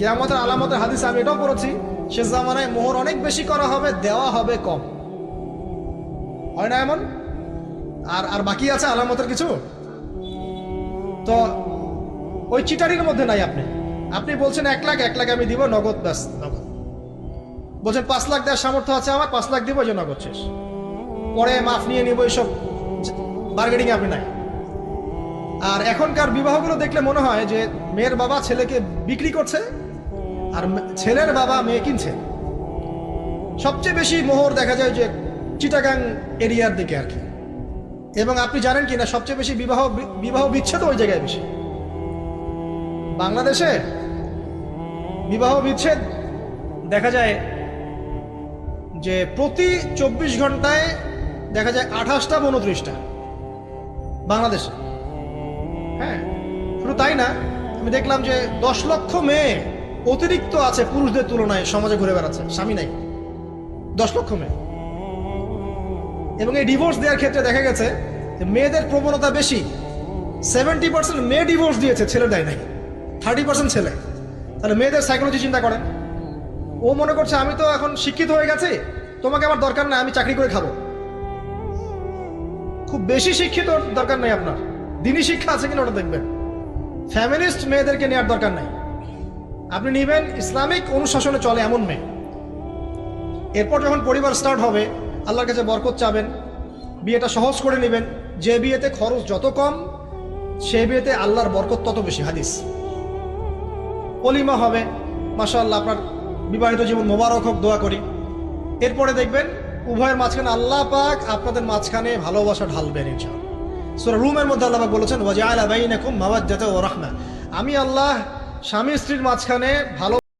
কিয়ামতের আলামতের হাদিস আমি এটাও পড়েছি, শেষ জামানায় মোহর অনেক বেশি করা হবে, দেওয়া হবে কম। হয় না এমন? আর আর বাকি আছে আলামতের কিছু। তো ওই চিটারির মধ্যে নাই। আপনি আপনি বলছেন 1 লাখ, 1 লাখ আমি দিব নগদ, ব্যাস নগদ। বলছেন 5 লাখ দেওয়ার সামর্থ্য আছে আমার, 5 লাখ দিব, যে নগদ শেষ, পরে মাফ নিয়ে নিব, এইসব বার্গেনিং আপনি নাই। আর এখনকার বিবাহগুলো দেখলে মনে হয় যে মেয়ের বাবা ছেলেকে বিক্রি করছে আর ছেলের বাবা মেয়ে কিনছে। সবচেয়ে বেশি মোহর দেখা যায় যে চিটাগাং এরিয়ার দিকে আর কি। এবং আপনি জানেন কি না, সবচেয়ে বেশি বিবাহ বিচ্ছেদ ওই জায়গায় বেশি। বাংলাদেশে বিবাহ বিচ্ছেদ দেখা যায় যে প্রতি 24 ঘন্টায় দেখা যায় 28টা বা 29টা বাংলাদেশে। হ্যাঁ, শুধু তাই না, আমি দেখলাম যে 10 লক্ষ মেয়ে অতিরিক্ত আছে পুরুষদের তুলনায় সমাজে ঘুরে বেড়াচ্ছে, স্বামী নাই। 10 লক্ষ মেয়ে। এবং এই ডিভোর্স দেওয়ার ক্ষেত্রে দেখা গেছে যে মেয়েদের প্রবণতা বেশি। 70% মেয়ে ডিভোর্স দিয়েছে, ছেলে দেয় নাই, 30% ছেলে। তাহলে মেয়েদের সাইকোলজি চিন্তা করেন। ও মনে করছে আমি তো এখন শিক্ষিত হয়ে গেছি, তোমাকে আমার দরকার নাই, আমি চাকরি করে খাবো। খুব বেশি শিক্ষিত দরকার নাই আপনার, দিনী শিক্ষা আছে কিনা ওটা দেখবেন। ফ্যামিলিস্ট মেয়েদেরকে নেওয়ার দরকার নাই, আপনি নিবেন ইসলামিক অনুশাসনে চলে এমন মেয়ে। এরপর যখন পরিবার স্টার্ট হবে, আল্লাহর কাছে বরকত চাবেন, বিয়েটা সহজ করে নেবেন। যে বিয়েতে খরচ যত কম, সে বিয়েতে আল্লাহর বরকত তত বেশি। হাদিস। অলিমা হবে, মাশাআল্লাহ, আপনার বিবাহিত জীবন মোবারক হোক, দোয়া করি। এরপরে দেখবেন উভয়ের মাঝখানে আল্লাহ পাক আপনাদের মাঝখানে ভালোবাসা ঢালবেন ইনশাআল্লাহ। সূরা রুমের মধ্যে আল্লাহ পাক বলেছেন ওয়াজআলা বাইনাকুম মাওয়াদ্দাতা ওয়া রাহমা, আমি আল্লাহ স্বামী স্ত্রীর মাঝখানে ভালো